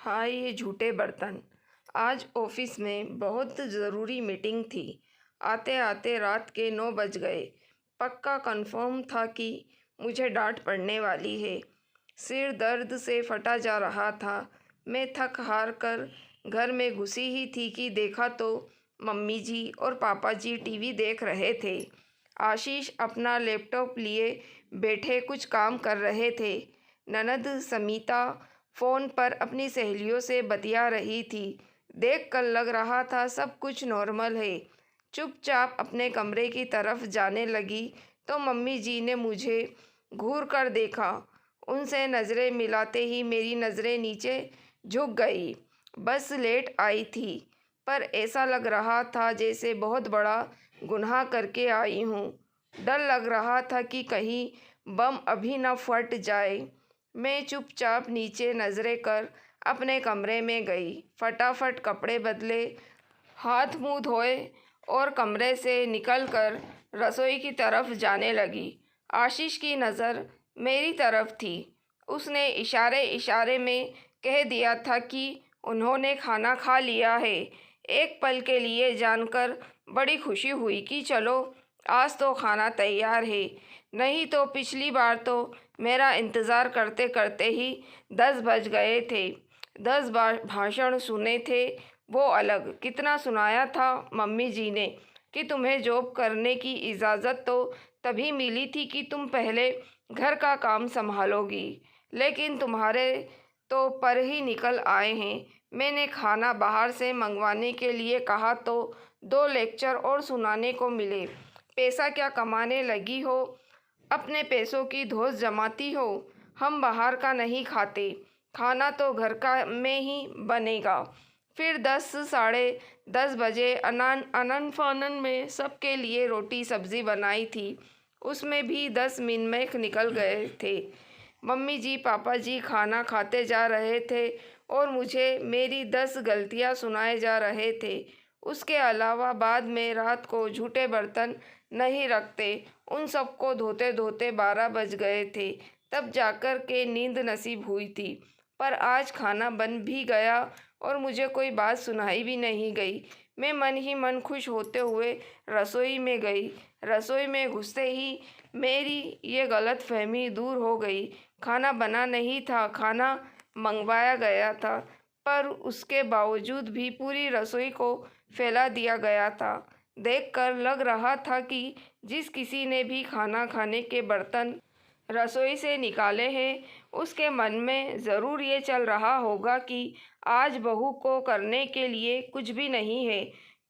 हाय ये झूठे बर्तन। आज ऑफिस में बहुत ज़रूरी मीटिंग थी। आते आते रात के 9 बज गए। पक्का कंफर्म था कि मुझे डांट पड़ने वाली है। सिर दर्द से फटा जा रहा था। मैं थक हार कर घर में घुसी ही थी कि देखा तो मम्मी जी और पापा जी टीवी देख रहे थे। आशीष अपना लैपटॉप लिए बैठे कुछ काम कर रहे थे। ननद समीता फ़ोन पर अपनी सहेलियों से बतिया रही थी। देखकर लग रहा था सब कुछ नॉर्मल है। चुपचाप अपने कमरे की तरफ जाने लगी तो मम्मी जी ने मुझे घूर कर देखा। उनसे नज़रें मिलाते ही मेरी नज़रें नीचे झुक गई। बस लेट आई थी, पर ऐसा लग रहा था जैसे बहुत बड़ा गुनाह करके आई हूँ। डर लग रहा था कि कहीं बम अभी न फट जाए। मैं चुपचाप नीचे नज़रें कर अपने कमरे में गई। फटाफट कपड़े बदले, हाथ मुंह धोए और कमरे से निकलकर रसोई की तरफ जाने लगी। आशीष की नज़र मेरी तरफ थी। उसने इशारे इशारे में कह दिया था कि उन्होंने खाना खा लिया है। एक पल के लिए जानकर बड़ी खुशी हुई कि चलो आज तो खाना तैयार है। नहीं तो पिछली बार तो मेरा इंतज़ार करते करते ही 10 बज गए थे। 10 बार भाषण सुने थे, वो अलग। कितना सुनाया था मम्मी जी ने कि तुम्हें जॉब करने की इजाज़त तो तभी मिली थी कि तुम पहले घर का काम संभालोगी, लेकिन तुम्हारे तो पर ही निकल आए हैं। मैंने खाना बाहर से मंगवाने के लिए कहा तो 2 लेक्चर और सुनाने को मिले। पैसा क्या कमाने लगी हो, अपने पैसों की धौंस जमाती हो। हम बाहर का नहीं खाते, खाना तो घर का में ही बनेगा। फिर 10 साढ़े 10 बजे अनन फनन में सबके लिए रोटी सब्ज़ी बनाई थी। उसमें भी 10 मिनट निकल गए थे। मम्मी जी पापा जी खाना खाते जा रहे थे और मुझे मेरी 10 गलतियां सुनाए जा रहे थे। उसके अलावा बाद में रात को झूठे बर्तन नहीं रखते, उन सबको धोते धोते 12 बज गए थे। तब जाकर के नींद नसीब हुई थी। पर आज खाना बन भी गया और मुझे कोई बात सुनाई भी नहीं गई। मैं मन ही मन खुश होते हुए रसोई में गई। रसोई में घुसते ही मेरी ये गलत फहमी दूर हो गई। खाना बना नहीं था, खाना मंगवाया गया था, पर उसके बावजूद भी पूरी रसोई को फैला दिया गया था। देखकर लग रहा था कि जिस किसी ने भी खाना खाने के बर्तन रसोई से निकाले हैं, उसके मन में ज़रूर ये चल रहा होगा कि आज बहू को करने के लिए कुछ भी नहीं है,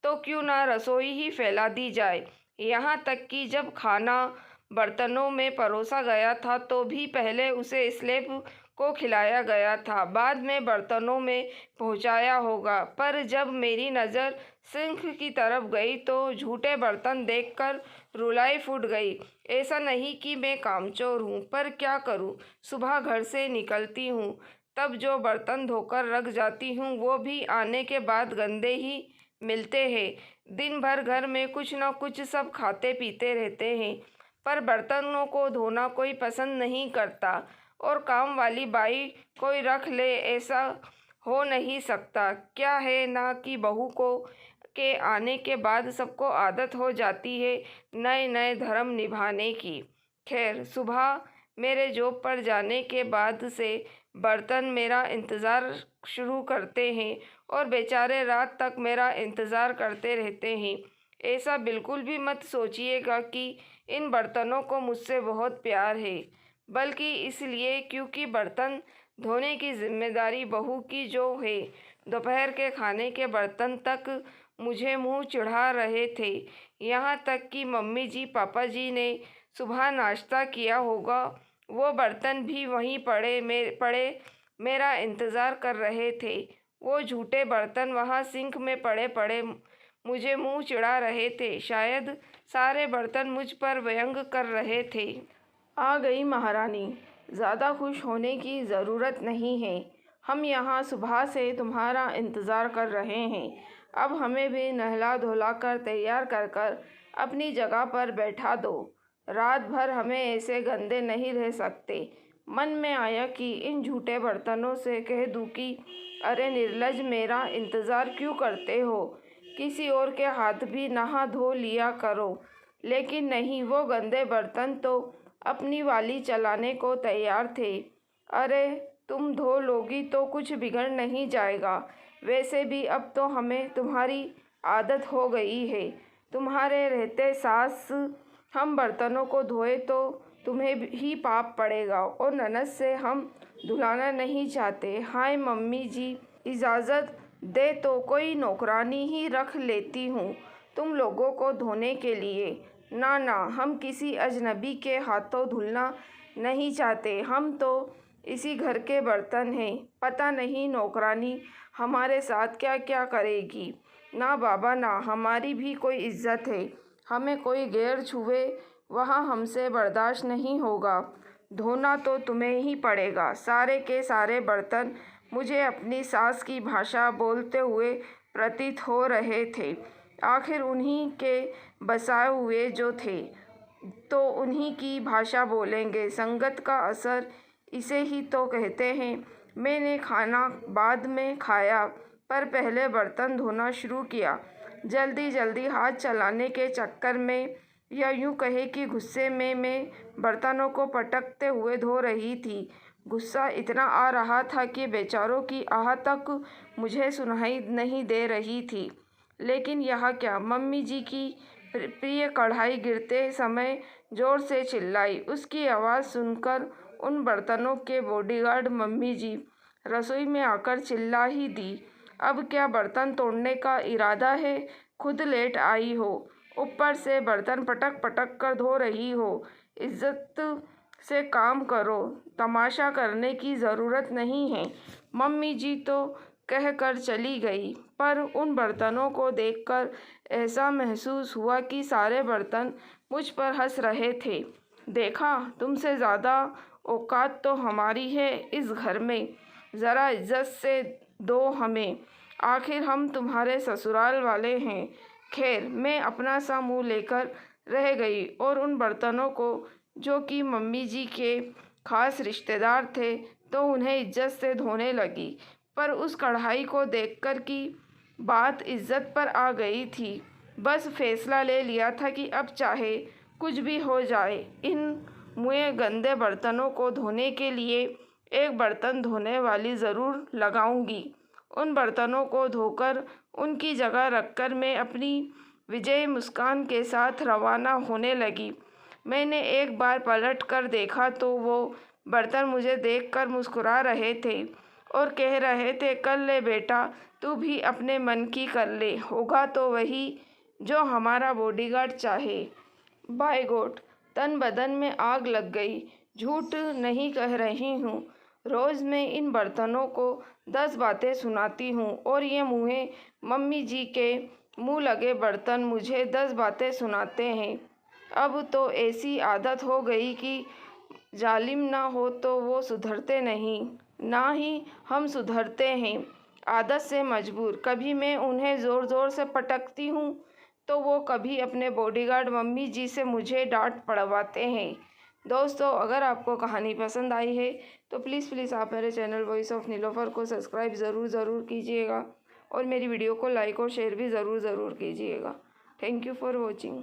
तो क्यों ना रसोई ही फैला दी जाए। यहाँ तक कि जब खाना बर्तनों में परोसा गया था तो भी पहले उसे स्लेब को खिलाया गया था, बाद में बर्तनों में पहुँचाया होगा। पर जब मेरी नज़र सिंक की तरफ गई तो झूठे बर्तन देखकर रुलाई फूट गई। ऐसा नहीं कि मैं कामचोर हूँ, पर क्या करूँ, सुबह घर से निकलती हूँ तब जो बर्तन धोकर रख जाती हूँ वो भी आने के बाद गंदे ही मिलते हैं। दिन भर घर में कुछ न कुछ सब खाते पीते रहते हैं, पर बर्तनों को धोना कोई पसंद नहीं करता। और काम वाली बाई कोई रख ले, ऐसा हो नहीं सकता। क्या है ना कि बहू को के आने के बाद सबको आदत हो जाती है नए नए धर्म निभाने की। खैर, सुबह मेरे जॉब पर जाने के बाद से बर्तन मेरा इंतज़ार शुरू करते हैं और बेचारे रात तक मेरा इंतज़ार करते रहते हैं। ऐसा बिल्कुल भी मत सोचिएगा कि इन बर्तनों को मुझसे बहुत प्यार है, बल्कि इसलिए क्योंकि बर्तन धोने की जिम्मेदारी बहू की जो है। दोपहर के खाने के बर्तन तक मुझे मुंह चिढ़ा रहे थे। यहाँ तक कि मम्मी जी पापा जी ने सुबह नाश्ता किया होगा, वो बर्तन भी वहीं पड़े मेरा इंतज़ार कर रहे थे। वो झूठे बर्तन वहाँ सिंक में पड़े पड़े मुझे मुंह चिढ़ा रहे थे। शायद सारे बर्तन मुझ पर व्यंग कर रहे थे। आ गई महारानी, ज़्यादा खुश होने की ज़रूरत नहीं है। हम यहाँ सुबह से तुम्हारा इंतज़ार कर रहे हैं। अब हमें भी नहला धुला कर तैयार कर कर अपनी जगह पर बैठा दो। रात भर हमें ऐसे गंदे नहीं रह सकते। मन में आया कि इन झूठे बर्तनों से कह दूं कि अरे निर्लज, मेरा इंतज़ार क्यों करते हो, किसी और के हाथ भी नहा धो लिया करो। लेकिन नहीं, वो गंदे बर्तन तो अपनी वाली चलाने को तैयार थे। अरे तुम धो लोगी तो कुछ बिगड़ नहीं जाएगा। वैसे भी अब तो हमें तुम्हारी आदत हो गई है। तुम्हारे रहते सास हम बर्तनों को धोए तो तुम्हें ही पाप पड़ेगा, और ननद से हम धुलाना नहीं चाहते। हाय मम्मी जी, इजाज़त दे तो कोई नौकरानी ही रख लेती हूँ तुम लोगों को धोने के लिए। ना ना, हम किसी अजनबी के हाथों धुलना नहीं चाहते। हम तो इसी घर के बर्तन हैं। पता नहीं नौकरानी हमारे साथ क्या क्या करेगी। ना बाबा ना, हमारी भी कोई इज्जत है। हमें कोई गैर छुए वहाँ हमसे बर्दाश्त नहीं होगा। धोना तो तुम्हें ही पड़ेगा। सारे के सारे बर्तन मुझे अपनी सास की भाषा बोलते हुए प्रतीत हो रहे थे। आखिर उन्हीं के बसाए हुए जो थे तो उन्हीं की भाषा बोलेंगे। संगत का असर इसे ही तो कहते हैं। मैंने खाना बाद में खाया, पर पहले बर्तन धोना शुरू किया। जल्दी जल्दी हाथ चलाने के चक्कर में, या यूँ कहे कि गुस्से में, मैं बर्तनों को पटकते हुए धो रही थी। गुस्सा इतना आ रहा था कि बेचारों की आह तक मुझे सुनाई नहीं दे रही थी। लेकिन यह क्या, मम्मी जी की प्रिय कढ़ाई गिरते समय जोर से चिल्लाई। उसकी आवाज़ सुनकर उन बर्तनों के बॉडीगार्ड मम्मी जी रसोई में आकर चिल्ला ही दी। अब क्या बर्तन तोड़ने का इरादा है? खुद लेट आई हो, ऊपर से बर्तन पटक पटक कर धो रही हो। इज्जत से काम करो, तमाशा करने की ज़रूरत नहीं है। मम्मी जी तो कहकर चली गई, पर उन बर्तनों को देखकर ऐसा महसूस हुआ कि सारे बर्तन मुझ पर हंस रहे थे। देखा, तुमसे ज़्यादा औकात तो हमारी है इस घर में। ज़रा इज्जत से दो हमें, आखिर हम तुम्हारे ससुराल वाले हैं। खैर, मैं अपना सा मुँह लेकर रह गई और उन बर्तनों को, जो कि मम्मी जी के खास रिश्तेदार थे, तो उन्हें इज्जत से धोने लगी। पर उस कढ़ाई को देखकर कि बात इज्जत पर आ गई थी। बस फैसला ले लिया था कि अब चाहे कुछ भी हो जाए, इन मुँह गंदे बर्तनों को धोने के लिए एक बर्तन धोने वाली ज़रूर लगाऊंगी। उन बर्तनों को धोकर उनकी जगह रखकर मैं अपनी विजयी मुस्कान के साथ रवाना होने लगी। मैंने एक बार पलट कर देखा तो वो बर्तन मुझे देखकर मुस्कुरा रहे थे और कह रहे थे, कर ले बेटा, तू भी अपने मन की कर ले, होगा तो वही जो हमारा बॉडीगार्ड चाहे। बाय गॉड, तन बदन में आग लग गई। झूठ नहीं कह रही हूँ। रोज़ मैं इन बर्तनों को 10 बातें सुनाती हूँ और ये मुँह मम्मी जी के मुँह लगे बर्तन मुझे 10 बातें सुनाते हैं। अब तो ऐसी आदत हो गई कि जालिम ना हो तो वो सुधरते नहीं, ना ही हम सुधरते हैं। आदत से मजबूर। कभी मैं उन्हें ज़ोर ज़ोर से पटकती हूँ तो वो कभी अपने बॉडीगार्ड मम्मी जी से मुझे डांट पड़वाते हैं। दोस्तों, अगर आपको कहानी पसंद आई है तो प्लीज़ आप मेरे चैनल वॉइस ऑफ नीलोफर को सब्सक्राइब ज़रूर कीजिएगा और मेरी वीडियो को लाइक और शेयर भी ज़रूर कीजिएगा। Thank you for watching.